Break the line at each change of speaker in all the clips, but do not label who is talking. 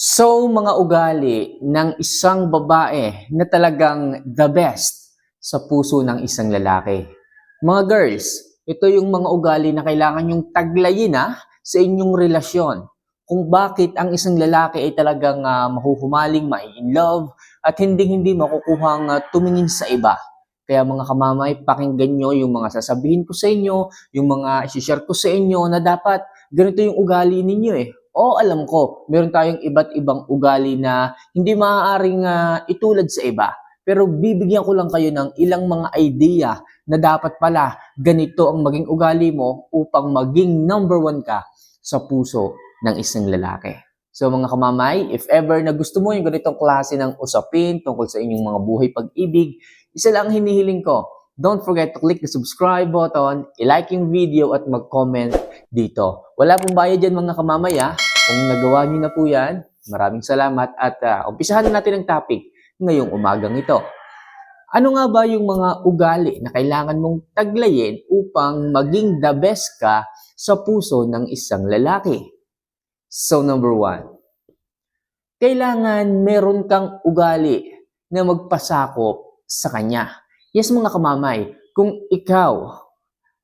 Mga ugali ng isang babae na talagang the best sa puso ng isang lalaki. Mga girls, ito yung mga ugali na kailangan yung taglayin sa inyong relasyon. Kung bakit ang isang lalaki ay talagang mahuhumaling, in love, at hindi makukuhang tumingin sa iba. Kaya mga kamamay, pakinggan nyo yung mga sasabihin ko sa inyo, yung mga isi-share ko sa inyo na dapat ganito yung ugali ninyo eh. Oo, alam ko, meron tayong iba't ibang ugali na hindi maaaring itulad sa iba. Pero bibigyan ko lang kayo ng ilang mga idea na dapat pala ganito ang maging ugali mo upang maging number one ka sa puso ng isang lalaki. So mga kamamay, if ever na gusto mo yung ganitong klase ng usapin tungkol sa inyong mga buhay pag-ibig, isa lang hinihiling ko. Don't forget to click the subscribe button, i-like yung video at mag-comment dito. Wala pong bayad dyan mga kamamaya. Kung nagawa niyo na po yan, maraming salamat at umpisahan na natin ang topic ngayong umagang ito. Ano nga ba yung mga ugali na kailangan mong taglayin upang maging the best ka sa puso ng isang lalaki? So number 1, kailangan meron kang ugali na magpasakop sa kanya. Yes mga kamamay, kung ikaw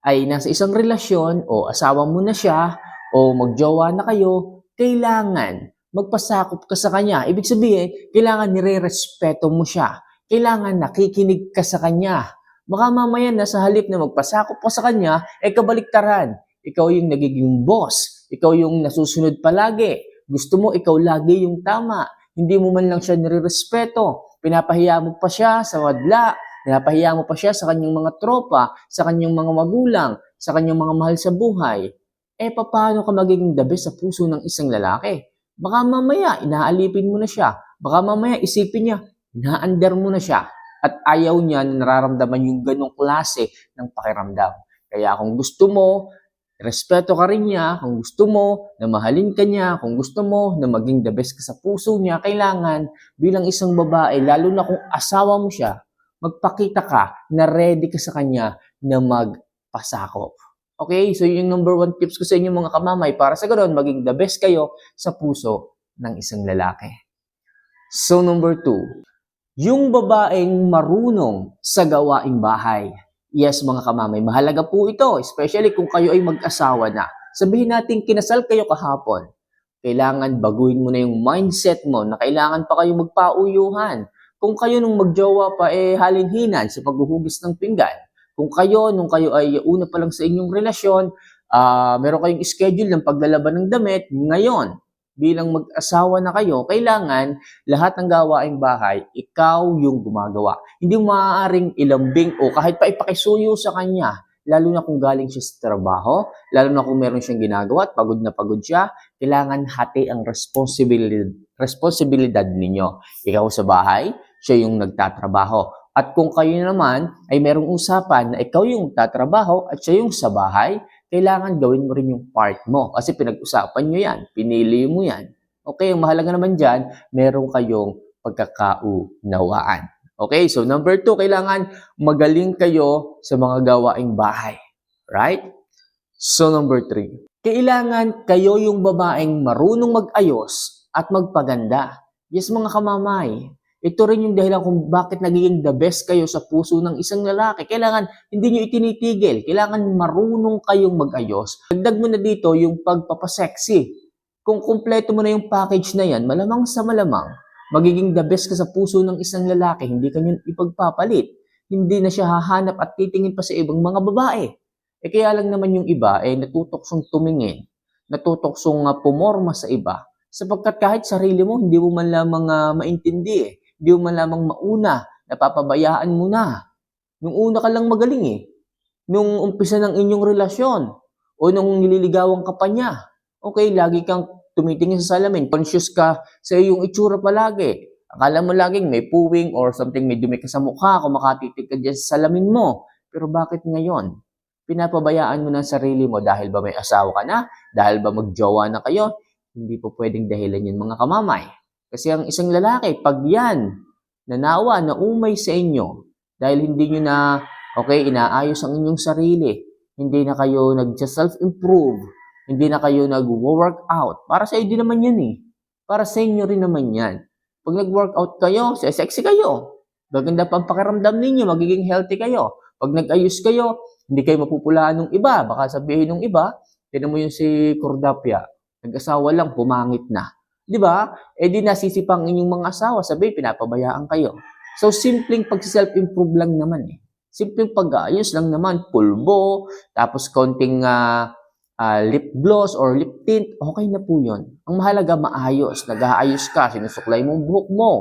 ay nasa isang relasyon o asawa mo na siya o magjowa na kayo, kailangan magpasakop ka sa kanya. Ibig sabihin, kailangan nire-respeto mo siya. Kailangan nakikinig ka sa kanya. Baka mamaya na sa halip na magpasakop ka sa kanya, kabaliktaran. Ikaw yung nagiging boss. Ikaw yung nasusunod palagi. Gusto mo, ikaw lagi yung tama. Hindi mo man lang siya nire-respeto. Pinapahiya mo pa siya sa wadla. Pinapahiya mo pa siya sa kanyang mga tropa, sa kanyang mga magulang, sa kanyang mga mahal sa buhay. Paano ka magiging the best sa puso ng isang lalaki? Baka mamaya, inaalipin mo na siya. Baka mamaya, isipin niya, ina-under mo na siya. At ayaw niya na nararamdaman yung ganong klase ng pakiramdam. Kaya kung gusto mo, respeto ka rin niya. Kung gusto mo na mahalin ka niya, kung gusto mo na maging the best ka sa puso niya, kailangan bilang isang babae, lalo na kung asawa mo siya, magpakita ka na ready ka sa kanya na magpasakop. Okay? So yung number 1 tips ko sa inyo mga kamamay para sa ganoon maging the best kayo sa puso ng isang lalaki. So number 2, yung babaeng marunong sa gawaing bahay. Yes mga kamamay, mahalaga po ito, especially kung kayo ay mag-asawa na. Sabihin natin kinasal kayo kahapon. Kailangan baguhin mo na yung mindset mo na kailangan pa kayo magpauyuhan. Kung kayo nung magjowa pa halinhinan sa paghuhugis ng pinggan. Kung kayo nung kayo ay una pa lang sa inyong relasyon, meron kayong schedule ng paglalaban ng damit, ngayon bilang mag-asawa na kayo, kailangan lahat ng gawaing bahay, ikaw yung gumagawa. Hindi mo maaaring ilambing o kahit pa ipakisuyo sa kanya, lalo na kung galing siya sa trabaho, lalo na kung meron siyang ginagawa at pagod na pagod siya, kailangan hati ang responsibilidad ninyo. Ikaw sa bahay, siya yung nagtatrabaho. At kung kayo naman ay merong usapan na ikaw yung tatrabaho at siya yung sa bahay, kailangan gawin mo rin yung part mo. Kasi pinag-usapan nyo yan, pinili mo yan. Okay, ang mahalaga naman dyan, meron kayong pagkakaunawaan. Okay, so number 2, kailangan magaling kayo sa mga gawaing bahay. Right? So number 3, kailangan kayo yung babaeng marunong mag-ayos at magpaganda. Yes mga kamamay, ito rin yung dahilan kung bakit nagiging the best kayo sa puso ng isang lalaki. Kailangan hindi nyo itinitigil. Kailangan marunong kayong mag-ayos. Dagdag mo na dito yung pagpapasexy. Kung kumpleto mo na yung package na yan, malamang sa malamang, magiging the best ka sa puso ng isang lalaki. Hindi ka niyan ipagpapalit. Hindi na siya hahanap at titingin pa sa ibang mga babae. Kaya lang naman yung iba, natutoksong tumingin. Natutoksong pumorma sa iba. Sapagkat kahit sarili mo, hindi mo man lamang maintindi Hindi mo man lamang mauna, napapabayaan mo na. Nung una ka lang magaling Nung umpisa ng inyong relasyon, o nung nililigawan ka pa niya. Okay, lagi kang tumitingin sa salamin, conscious ka sa iyong itsura palagi. Akala mo laging may puwing or something, may dumi ka sa mukha, kung makatitig ka dyan sa salamin mo. Pero bakit ngayon? Pinapabayaan mo ng sarili mo dahil ba may asawa ka na? Dahil ba magjowa na kayo? Hindi po pwedeng dahilan yun mga kamamay. Kasi ang isang lalaki, pag yan, nanawa, naumay sa inyo, dahil hindi nyo na, inaayos ang inyong sarili, hindi na kayo nag-self-improve, hindi na kayo nag-workout, para sa iyo din naman yun Para sa inyo rin naman yan. Pag nag-workout kayo, sexy kayo. Gaganda pa ang pakiramdam ninyo, magiging healthy kayo. Pag nag-ayos kayo, hindi kayo mapupulaan ng iba. Baka sabihin ng iba, tinan mo yung si Cordapia, nag-asawa lang, pumangit na. Di ba? Eh di nasisipang inyong mga asawa, sabihin, pinapabayaan kayo. So, simpleng pag-self-improve lang naman eh. Simpleng pag-aayos lang naman, pulbo, tapos konting lip gloss or lip tint, okay na po yun. Ang mahalaga, maayos. Nag-aayos ka, sinusuklay mo ang buhok mo.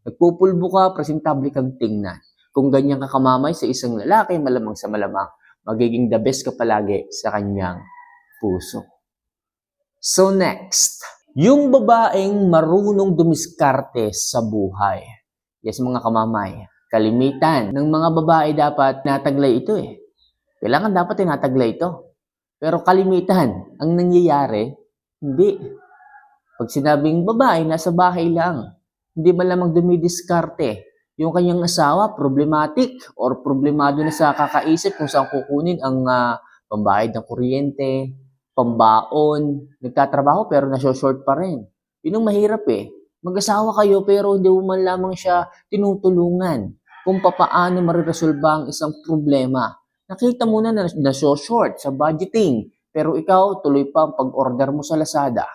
Nagpupulbo ka, presentable kang tingnan. Kung ganyan ka kamamay sa isang lalaki, malamang sa malamang, magiging the best ka palagi sa kanyang puso. So next, yung babaeng marunong dumiskarte sa buhay. Yes, mga kamamay, kalimitan ng mga babae dapat nataglay ito eh. Kailangan dapat tinataglay ito. Pero kalimitan, ang nangyayari, hindi. Pag sinabing babae, nasa bahay lang. Hindi malamang dumidiskarte. Yung kanyang asawa, problematic or problemado na sa kakaisip kung saan kukunin ang pambayad ng kuryente, pambaon, nagtatrabaho pero nasyo-short pa rin. Yun ang mahirap eh. Mag-asawa kayo pero hindi mo man lamang siya tinutulungan kung papaano mariresolba ang isang problema. Nakita mo na nasyo-short sa budgeting pero ikaw tuloy pa ang pag-order mo sa Lazada.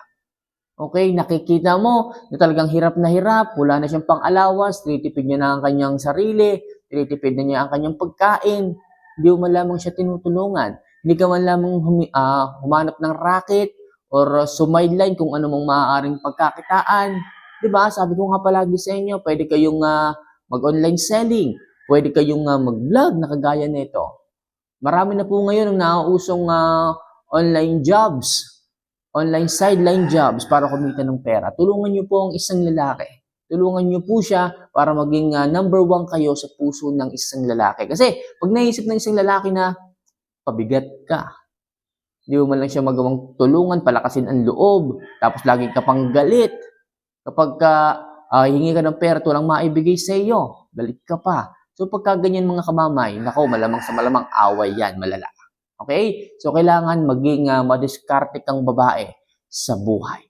Okay, nakikita mo na talagang hirap na hirap, wala na siyang pang-allowance, tinitipid niya na ang kanyang sarili, tinitipid na niya ang kanyang pagkain, hindi mo man lamang siya tinutulungan. Hindi ka man lamang humanap ng racket or sumideline kung ano mang maaaring pagkakitaan. Diba? Sabi ko nga palagi sa inyo, pwede kayong mag-online selling, pwede kayong mag-vlog na kagaya nito. Marami na po ngayon ang nauusong online jobs. Online sideline jobs para kumita ng pera. Tulungan niyo po ang isang lalaki. Tulungan niyo po siya para maging number 1 kayo sa puso ng isang lalaki. Kasi pag naisip ng isang lalaki na pabigat ka, hindi mo man lang siya magawang tulungan, palakasin ang loob, tapos lagi ka pang galit. Kapag hingi ka ng pera, walang maibigay sa iyo, galit ka pa. So pagka ganyan mga kamamay, nako, malamang sa malamang away yan, malala. Okay? So, kailangan maging madiskarte kang babae sa buhay.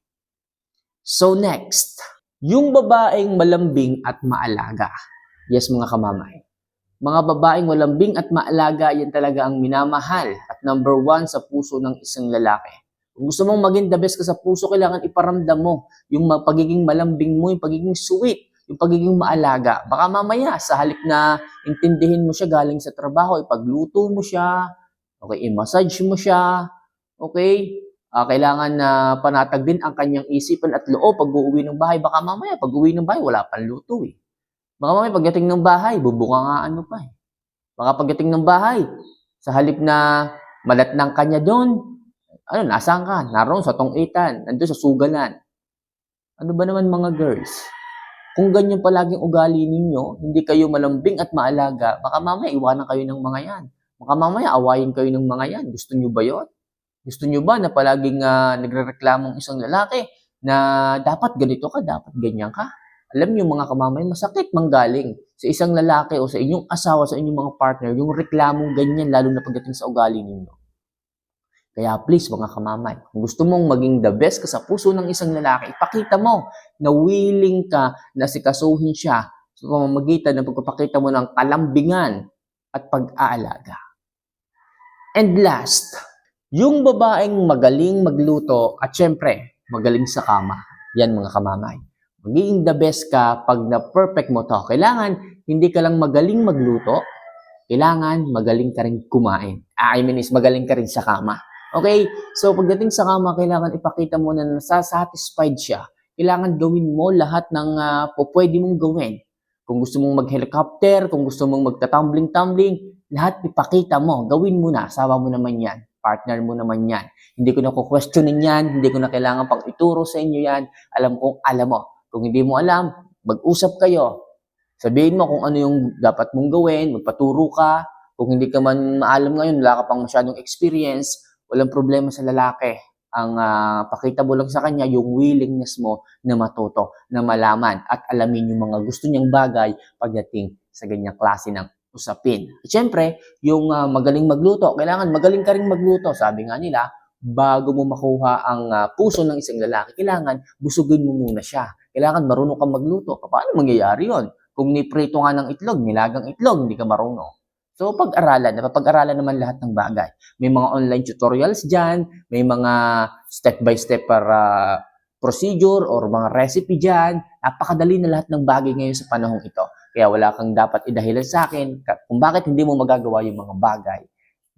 So, next, yung babaeng malambing at maalaga. Yes, mga kamamay. Mga babaeng malambing at maalaga, yan talaga ang minamahal at number 1 sa puso ng isang lalaki. Kung gusto mong maging the best ka sa puso, kailangan iparamdam mo yung pagiging malambing mo, yung pagiging sweet, yung pagiging maalaga. Baka mamaya, sa halip na intindihin mo siya galing sa trabaho, ipagluto mo siya, okay, i-massage mo siya. Okay? Kailangan na panatag din ang kanyang isipan at loob pag uuwi ng bahay. Baka mamaya, pag uwi ng bahay, wala pang luto eh. Baka mamaya, pagdating ng bahay, bubukangaan mo pa eh. Baka pagdating ng bahay, sa halip na malatnang kanya doon, nasaan ka? Naroon sa tong-itan, nandun sa sugalan. Ano ba naman mga girls? Kung ganyan palaging ugali ninyo, hindi kayo malambing at maalaga, baka mamaya iwanan kayo ng mga yan. Baka mamaya awayin kayo ng mga yan. Gusto nyo ba yun? Gusto nyo ba na palaging nagre-reklamong isang lalaki na dapat ganito ka, dapat ganyan ka? Alam nyo mga kamamay, masakit manggaling sa isang lalaki o sa inyong asawa, sa inyong mga partner, yung reklamong ganyan, lalo na pagdating sa ugali ninyo. Kaya please mga kamamay, kung gusto mong maging the best ka sa puso ng isang lalaki, ipakita mo na willing ka na sikasuhin siya sa pamamagitan ng pagpapakita mo ng kalambingan at pag-aalaga. And last, yung babaeng magaling magluto at syempre, magaling sa kama. Yan mga kamamay. Magiging the best ka pag na-perfect mo to. Kailangan, hindi ka lang magaling magluto, kailangan magaling ka rin kumain. I mean is magaling ka rin sa kama. Okay? So pagdating sa kama, kailangan ipakita mo na nasa-satisfied siya. Kailangan gawin mo lahat ng pwede mong gawin. Kung gusto mong mag-helicopter, kung gusto mong magta-tumbling-tumbling, lahat ipakita mo, gawin mo na, asawa mo naman yan, partner mo naman yan. Hindi ko na questionin yan, hindi ko na kailangan pang ituro sa inyo yan, alam kong alam mo. Kung hindi mo alam, mag-usap kayo. Sabihin mo kung ano yung dapat mong gawin, magpaturo ka. Kung hindi ka man maalam ngayon, wala ka pang masyadong experience, walang problema sa lalaki. Ang pakita mo lang sa kanya yung willingness mo na matuto, na malaman at alamin yung mga gusto niyang bagay pagdating sa ganyang klase ng usapin. At syempre, yung magaling magluto, kailangan magaling ka rin magluto. Sabi nga nila, bago mo makuha ang puso ng isang lalaki, kailangan busugin mo muna siya. Kailangan marunong kang magluto. Paano mangyayari yon? Kung niprito nga ng itlog, nilagang itlog, hindi ka marunong. So, napapag-aralan naman lahat ng bagay. May mga online tutorials dyan, may mga step-by-step para procedure or mga recipe dyan. Napakadali na lahat ng bagay ngayon sa panahong ito. Kaya wala kang dapat idahilan sa akin kung bakit hindi mo magagawa yung mga bagay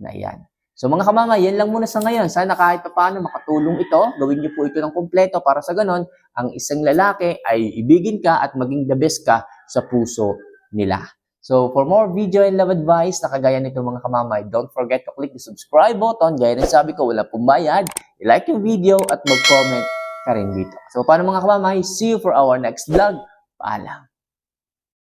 na yan. So mga kamama, yan lang muna sa ngayon. Sana kahit paano makatulong ito. Gawin niyo po ito ng kumpleto para sa ganon, ang isang lalaki ay ibigin ka at maging the best ka sa puso nila. So for more video and love advice na kagaya nito mga kamamay, don't forget to click the subscribe button. Gaya ng sabi ko, wala pong bayad. I-like yung video at mag-comment ka rin dito. So paano mga kamamay, see you for our next vlog. Paalam.